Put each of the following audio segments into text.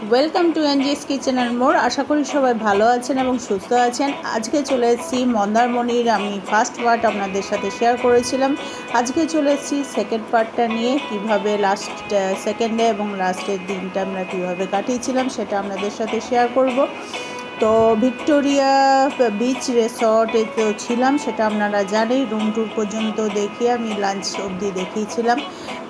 Welcome to NGS kitchen and more. আশা করি সবাই ভালো আছেন এবং সুস্থ আছেন। আজকে চলে এসেছি মন্দারমণির আমি ফার্স্ট পার্ট আপনাদের সাথে শেয়ার করেছিলাম। আজকে চলে এসেছি সেকেন্ড পার্টটা নিয়ে, কিভাবে লাস্ট সেকেন্ডে এবং লাস্টের দিনটা আমরা কীভাবে কাটিয়েছিলাম সেটা আপনাদের সাথে শেয়ার করব। তো ভিক্টোরিয়া বিচ রিসর্টে তো ছিলাম, সেটা আপনারা জানেন। রুম ট্যুর পর্যন্ত দেখিয়ে আমি লাঞ্চ অবধি দেখিয়েছিলাম।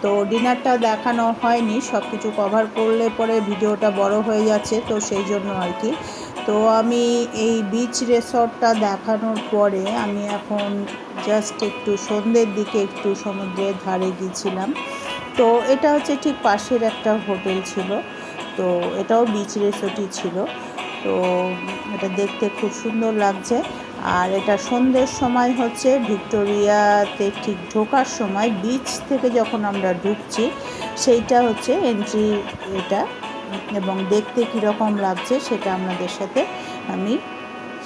তো ডিনারটা দেখানো হয়নি, সব কিছু কভার করলে পরে ভিডিওটা বড় হয়ে যাচ্ছে, তো সেই জন্য আর কি। তো আমি এই বিচ রিসর্টটা দেখানোর পরে আমি এখন জাস্ট একটু সন্ধ্যের দিকে একটু সমুদ্রের ধারে গিয়েছিলাম। তো এটা হচ্ছে ঠিক পাশের একটা হোটেল ছিল, তো এটাও বিচ রিসর্টই ছিল। তো এটা দেখতে খুব সুন্দর লাগছে। আর এটা সন্ধ্যের সময় হচ্ছে ভিক্টোরিয়াতে ঠিক ঢোকার সময় বিচ থেকে যখন আমরা ঢুকছি সেইটা হচ্ছে এন্ট্রি এটা, এবং দেখতে কীরকম লাগছে সেটা আপনাদের সাথে আমি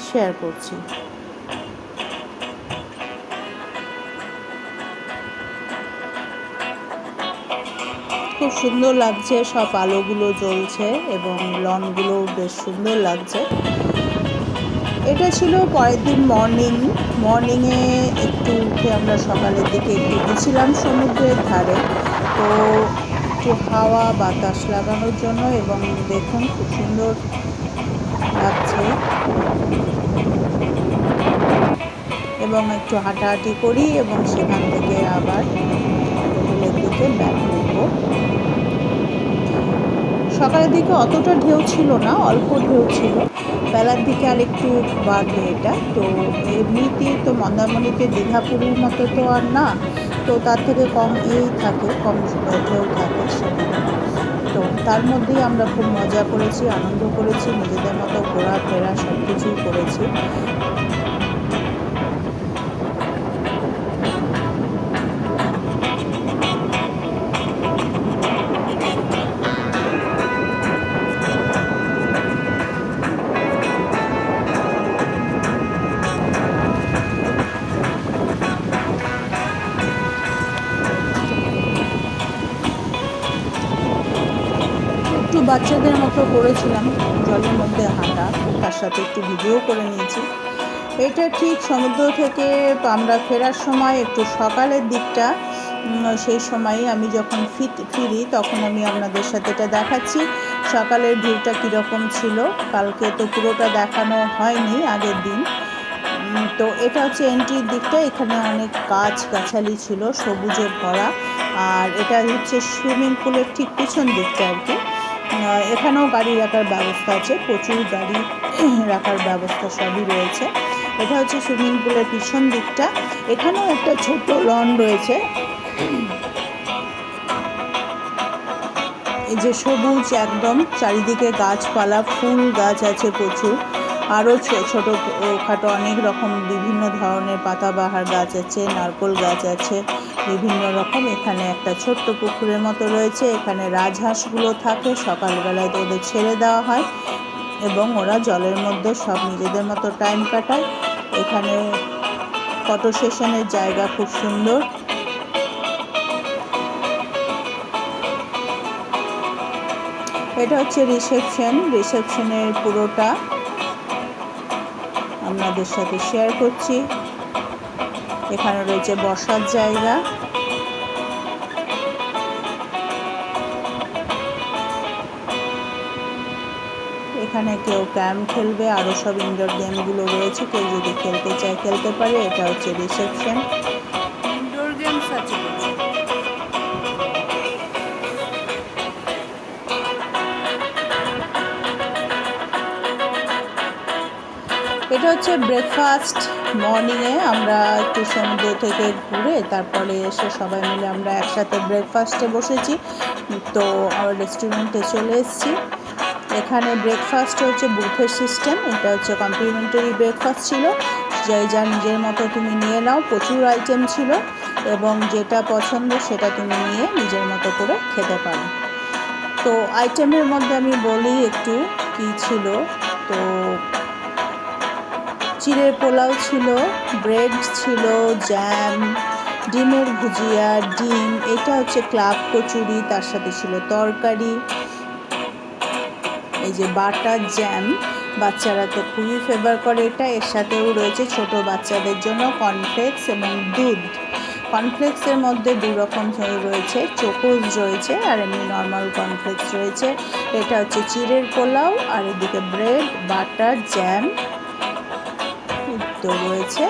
শেয়ার করছি। খুব সুন্দর লাগছে, সব আলোগুলো জ্বলছে এবং লনগুলোও বেশ সুন্দর লাগছে। এটা ছিল পরের দিন মর্নিংয়ে একটু উঠে আমরা সকালের দিকে একটু গেছিলাম সমুদ্রের ধারে, তো একটু হাওয়া বাতাস লাগানোর জন্য। এবং দেখুন খুব সুন্দর লাগছে, এবং একটু হাঁটাহাঁটি করি এবং সেখান থেকে আবার হোটেলের দিকে ব্যাক করব। সকালের দিকে অতটা ঢেউ ছিল না, অল্প ঢেউ ছিল। বেলার দিকে আর একটু বাড়বে এটা। তো এমনিতেই তো মন্দারমণিতে দীঘাপুরীর মতো তো আর না, তো তার থেকে কম থাকে, কম ঢেউ থাকে সেখানে। তো তার মধ্যেই আমরা খুব মজা করেছি, আনন্দ করেছি, নিজেদের মতো ঘোরাফেরা সব কিছুই করেছি। একটু বাচ্চাদের মতো করেছিলাম জলের মধ্যে হাঁটা, তার সাথে একটু ভিডিও করে নিয়েছি। এটা ঠিক সমুদ্র থেকে আমরা ফেরার সময় একটু সকালের দিকটা, সেই সময়ই আমি যখন ফিরি তখন আমি আপনাদের সাথে এটা দেখাচ্ছি সকালের ভিউটা কীরকম ছিল। কালকে তো পুরোটা দেখানো হয়নি আগের দিন। তো এটা হচ্ছে এন্ট্রির দিকটা, এখানে অনেক গাছগাছালি ছিল সবুজে ভরা। আর এটা হচ্ছে সুইমিং পুলের ঠিক পিছন দিকটা আর কি। এখানেও গাড়ি রাখার ব্যবস্থা আছে, প্রচুর গাড়ি রাখার ব্যবস্থা সবই রয়েছে। এটা হচ্ছে সুইমিং পুলের পিছন দিকটা। এখানেও একটা ছোট্ট লন রয়েছে, এই যে সবুজ একদম চারিদিকে গাছপালা, ফুল গাছ আছে প্রচুর, আরও ছোটোখাটো অনেক রকম বিভিন্ন ধরনের পাতাবাহার গাছ আছে, নারকেল গাছ আছে বিভিন্ন রকম। এখানে একটা ছোট্ট পুকুরের মতো রয়েছে, এখানে রাজহাঁসগুলো থাকে, সকালবেলায় তো ওদের ছেড়ে দেওয়া হয় এবং ওরা জলের মধ্যে সব নিজেদের মতো টাইম কাটায়। এখানে ফটো সেশনের জায়গা খুব সুন্দর। এটা হচ্ছে রিসেপশনের পুরোটা আপনাদের সাথে শেয়ার করছি। এখানে রয়েছে বসার জায়গা, এখানে কেউ ক্যাম্প খেলবে, আরও সব ইনডোর গেমগুলো রয়েছে, কেউ যদি খেলতে চায় খেলতে পারে। এটা হচ্ছে রিসেপশন, ইনডোর গেমস আছে। এটা হচ্ছে ব্রেকফাস্ট। মর্নিংয়ে আমরা একটু সমুদ্র থেকে ঘুরে তারপরে এসে সবাই মিলে আমরা একসাথে ব্রেকফাস্টে বসেছি। তো রেস্টুরেন্টে চলে এসেছি। এখানে ব্রেকফাস্ট হচ্ছে বুফে সিস্টেম, এটা হচ্ছে কমপ্লিমেন্টারি ব্রেকফাস্ট ছিল, যা নিজের মতো তুমি নিয়ে নাও। প্রচুর আইটেম ছিল এবং যেটা পছন্দ সেটা তুমি নিয়ে নিজের মতো করে খেতে পারো। তো আইটেমের মধ্যে আমি বলি একটু কি ছিল। তো চিড়ে পোলাও ছিল, ব্রেড ছিল, জ্যাম, ডিমের ভুজিয়া, ডিম, এটা হচ্ছে ক্লাব কচুরি, তার সাথে ছিল তরকারি, এই যে বাটার জ্যাম, বাচ্চারা তো খুবই ফেভার করে এটা। এর সাথেও রয়েছে ছোট বাচ্চাদের জন্য কর্নফ্লেক্স এবং দুধ। কর্নফ্লেক্সের মধ্যে 2 রকম রয়েছে, চোকোজ রয়েছে আর এমনি নর্মাল কর্নফ্লেক্স রয়েছে। এটা হচ্ছে চিড়ের পোলাও, আর এদিকে ব্রেড, বাটার, জ্যাম তো রয়েছে।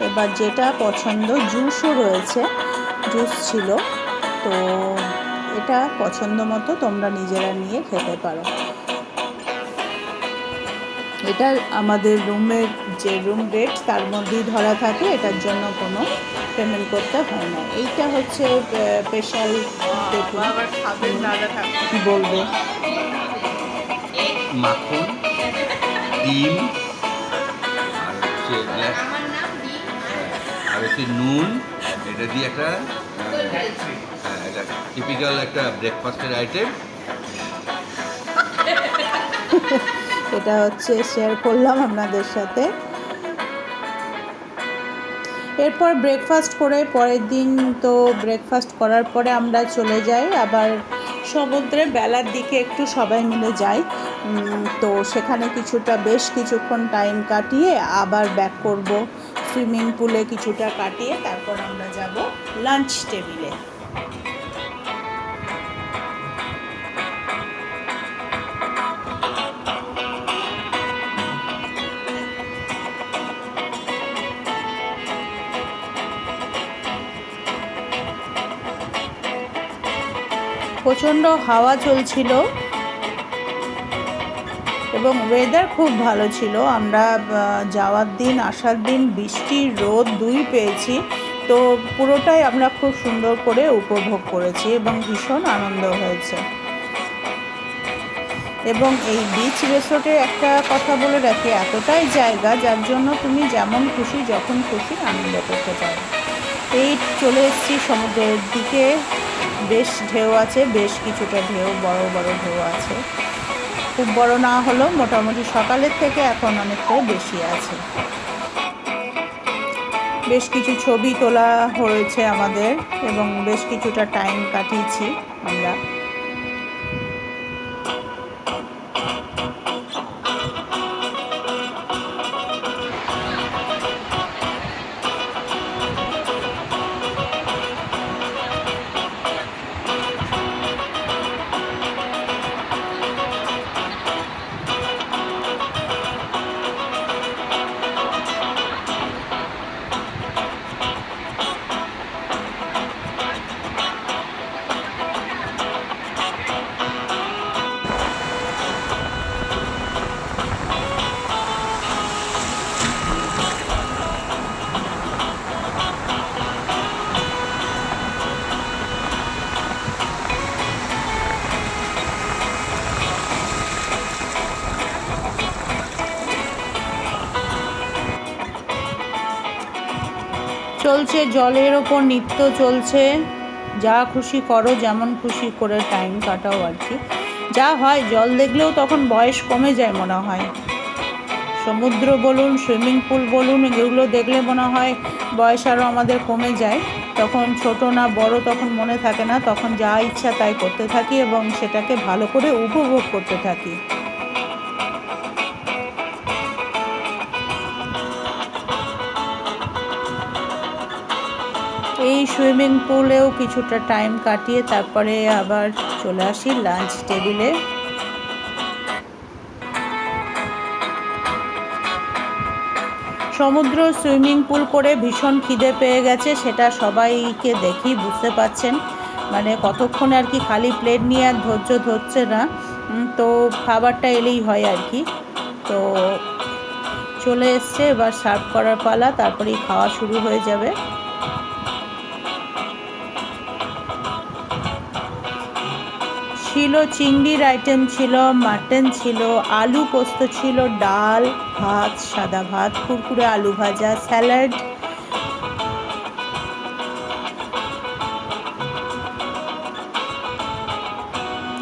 এবার যেটা পছন্দ, জুসও রয়েছে, জুস ছিল। তো এটা পছন্দ মতো তোমরা নিজেরা নিয়ে খেতে পারো। এটা আমাদের রুমের যে রুম রেট তার মধ্যেই ধরা থাকে, এটার জন্য কোনো পেমেন্ট করতে হয় না। এইটা হচ্ছে স্পেশাল। দেখুন কি বলবো, মাখন, ডিম, আর হচ্ছে নুন, এটা দিয়ে একটা টিপিক্যাল একটা ব্রেকফাস্টের আইটেম। এটা হচ্ছে শেয়ার করলাম আপনাদের সাথে। এরপর ব্রেকফাস্ট করে পরের দিন তো ব্রেকফাস্ট করার পরে আমরা চলে যাই আবার সমুদ্রে। বেলার দিকে একটু সবাই মিলে যাই, তো সেখানে বেশ কিছুক্ষণ টাইম কাটিয়ে আবার ব্যাক করব সুইমিং পুলে কিছুটা কাটিয়ে, তারপর আমরা যাব লাঞ্চ টেবিলে। প্রচণ্ড হাওয়া চলছিল এবং ওয়েদার খুব ভালো ছিল। আমরা যাওয়ার দিন আসার দিন বৃষ্টি রোদ দুই পেয়েছি, তো পুরোটাই আমরা খুব সুন্দর করে উপভোগ করেছি এবং ভীষণ আনন্দ হয়েছে। এবং এই বিচ রিসোর্টে একটা কথা বলে রাখি, এতটাই জায়গা যার জন্য তুমি যেমন খুশি যখন খুশি আনন্দ করতে পারো। এই চলে এসেছি সমুদ্রের দিকে, বেশ ঢেউ আছে, বেশ কিছুটা ঢেউ, বড় বড় ঢেউ আছে। খুব বড় না হলেও মোটামুটি সকালের থেকে এখন অনেকটাই বেশি আছে। বেশ কিছু ছবি তোলা হয়েছে আমাদের এবং বেশ কিছুটা টাইম কাটিয়েছি আমরা। চলছে জলের ওপর নৃত্য চলছে, যা খুশি করো, যেমন খুশি করে টাইম কাটাও আর কি। যা হয়, জল দেখলেও তখন বয়স কমে যায় মনে হয়। সমুদ্র বলুন, সুইমিং পুল বলুন, এগুলো দেখলে মনে হয় বয়স আরও আমাদের কমে যায়। তখন ছোট না বড় তখন মনে থাকে না, তখন যা ইচ্ছা তাই করতে থাকি এবং সেটাকে ভালো করে উপভোগ করতে থাকি। এই সুইমিং পুলেও কিছুটা টাইম কাটিয়ে তারপরে আবার চলে আসি লাঞ্চ টেবিলে। সমুদ্র সুইমিং পুল করে ভীষণ খিদে পেয়ে গেছে, সেটা সবাইকে দেখি বুঝতে পারছেন। মানে কতক্ষণ আর কি খালি প্লেট নিয়ে আর ধৈর্য ধরছে না, তো খাবারটা এলেই হয় আর কি। তো চলে এসছে, এবার সার্ভ করার পালা, তারপরেই খাওয়া শুরু হয়ে যাবে। ছিল চিংড়ির আইটেম, ছিল মাটন, ছিল আলু পোস্ত, ছিল ডাল, ভাত, সাদা ভাত, কুরকুরে আলু ভাজা, স্যালাড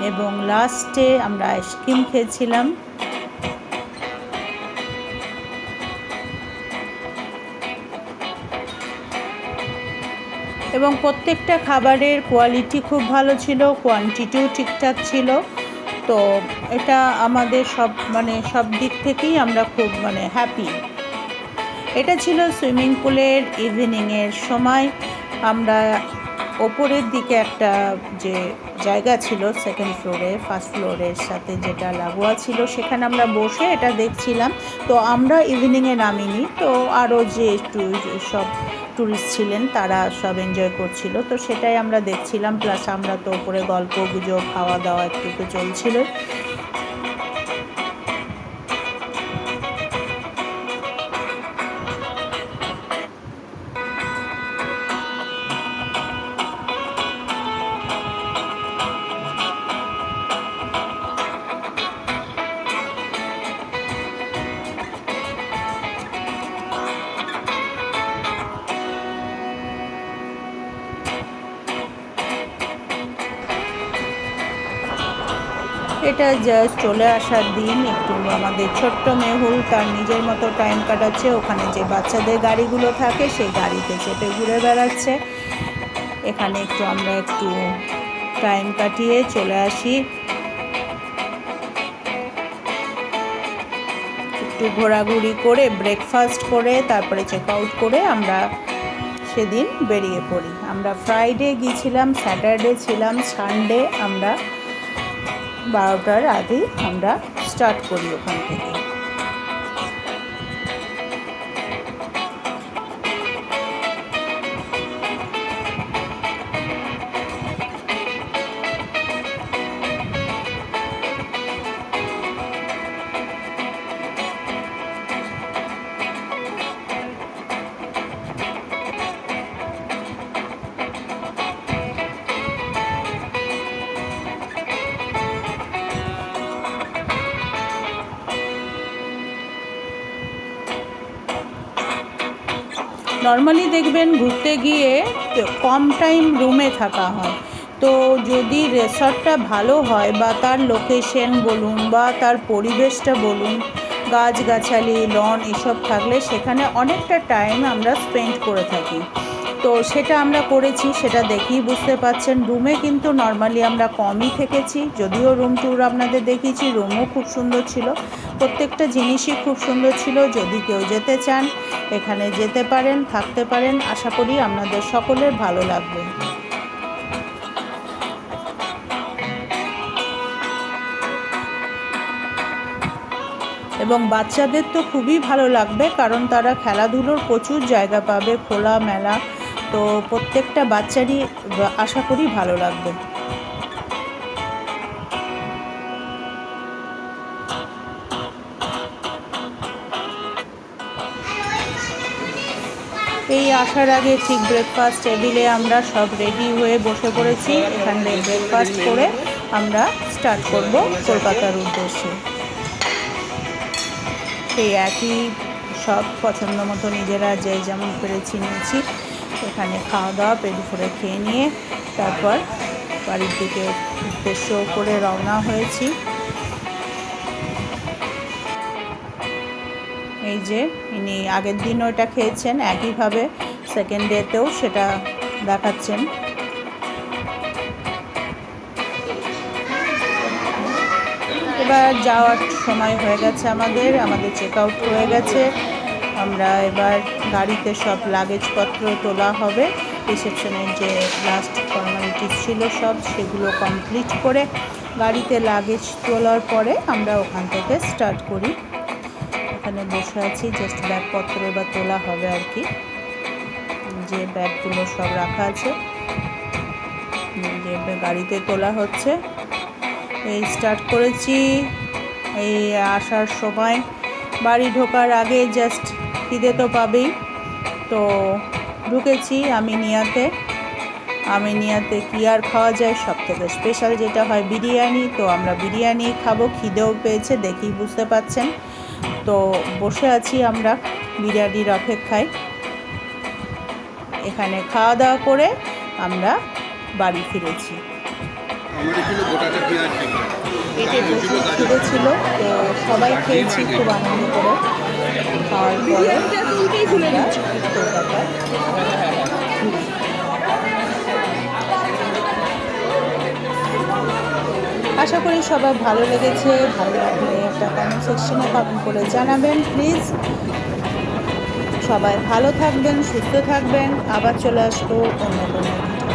এবং লাস্টে আমরা আইসক্রিম খেয়েছিলাম। এবং প্রত্যেকটা খাবারের কোয়ালিটি খুব ভালো ছিল, কোয়ান্টিটিও ঠিকঠাক ছিল। তো এটা আমাদের সব দিক থেকেই আমরা খুব হ্যাপি। এটা ছিল সুইমিং পুলের ইভিনিংয়ের সময়। আমরা ওপরের দিকে একটা যে জায়গা ছিল সেকেন্ড ফ্লোরে, ফার্স্ট ফ্লোরের সাথে যেটা লাগোয়া ছিল, সেখানে আমরা বসে এটা দেখছিলাম। তো আমরা ইভিনিংয়ে নামিনি, তো আরও যে সব ট্যুরিস্ট ছিলেন তারা সব এনজয় করছিল, তো সেটাই আমরা দেখছিলাম। প্লাস আমরা তো ওপরে গল্প গুজব খাওয়া দাওয়া একটু তো চলছিল। এটা জাস্ট চলে আসার দিন। একটু আমাদের ছোট্ট মেহুল তার নিজের মতো টাইম কাটাচ্ছে। ওখানে যে বাচ্চাদের গাড়িগুলো থাকে সেই গাড়িতে চেপে ঘুরে বেড়াচ্ছে। এখানে আমরা একটু টাইম কাটিয়ে চলে আসি। একটু ঘোরাঘুরি করে ব্রেকফাস্ট করে তারপরে চেক আউট করে আমরা সেদিন বেরিয়ে পড়ি। আমরা ফ্রাইডে গিয়েছিলাম, স্যাটারডে ছিলাম, সানডে আমরা 12টার আগেই আমরা স্টার্ট করি ওখান থেকে। নর্মালি দেখবেন ঘুরতে গিয়ে কম টাইম রুমে থাকা হয়। তো যদি রিসর্টটা ভালো হয় বা তার লোকেশন বলুন বা তার পরিবেশটা বলুন, গাছগাছালি, লন এসব থাকলে সেখানে অনেকটা টাইম আমরা স্পেন্ড করে থাকি। তো সেটা আমরা করেছি, সেটা দেখেই বুঝতে পারছেন। রুমে কিন্তু নর্মালি আমরা কমই থেকেছি, যদিও রুম ট্যুর আপনাদের দেখিয়েছি, রুমও খুব সুন্দর ছিল, প্রত্যেকটা জিনিসই খুব সুন্দর ছিল। যদি কেউ যেতে চান এখানে যেতে পারেন, থাকতে পারেন। আশা করি আপনাদের সকলের ভালো লাগবে। এবং বাচ্চাদের তো খুবই ভালো লাগবে, কারণ তারা খেলাধুলোর প্রচুর জায়গা পাবে, খোলা মেলা। তো প্রত্যেকটা বাচ্চারই আশা করি ভালো লাগবে। এই আসার আগে ঠিক ব্রেকফাস্ট টেবিলে আমরা সব রেডি হয়ে বসে পড়েছি। এখানে ব্রেকফাস্ট করে আমরা স্টার্ট করব কলকাতার উদ্দেশ্যে। সেই একই সব পছন্দ মতো নিজেরা যে যেমন পেরেছি নিয়েছি। এখানে খাওয়া দাওয়া পেট ভরে খেয়ে নিয়ে তারপর বাড়ির দিকে উদ্দেশ্য করে রওনা হয়েছি। এই যে ইনি আগের দিন ওটা খেয়েছেন, একইভাবে সেকেন্ড ডেতেও সেটা দেখাচ্ছেন। এবার যাওয়ার সময় হয়ে গেছে, আমাদের চেক আউট হয়ে গেছে। আমরা এবার গাড়িতে সব লাগেজপত্র তোলা হবে। রিসেপশনের যে লাস্ট ফর্মালিটিস ছিল সব সেগুলো কমপ্লিট করে গাড়িতে লাগেজ তোলার পরে আমরা ওখান থেকে স্টার্ট করি। এখানে বসে আছি, জাস্ট ব্যাগপত্র এবার তোলা হবে আর কি। যে ব্যাগগুলো সব রাখা আছে যে গাড়িতে তোলা হচ্ছে। এই স্টার্ট করেছি। এই আসার সময় বাড়ি ঢোকার আগে জাস্ট খিদে তো পাবেই, তো ঢুকেছি আমিনিয়াতে কি আর খাওয়া যায়, সব থেকে স্পেশাল যেটা হয় বিরিয়ানি। তো আমরা বিরিয়ানি খাবো, খিদেও পেয়েছে দেখেই বুঝতে পাচ্ছেন। তো বসে আছি আমরা বিরিয়ানির অপেক্ষায়। এখানে খাওয়া দাওয়া করে আমরা বাড়ি ফিরেছি। পেটে প্রচুর খিদে ছিল, তো সবাই খেয়েছি খুব আনন্দ করে। খাওয়ার পরে আমরা কলকাতায় ঘুরি। আশা করি সবাই ভালো লেগেছে। ভালো লাগলে একটা কমেন্ট সেকশনে কমেন্ট করে জানাবেন প্লিজ। সবাই ভালো থাকবেন, সুস্থ থাকবেন। আবার চলে আসবো অন্য কোনো ভিডিও।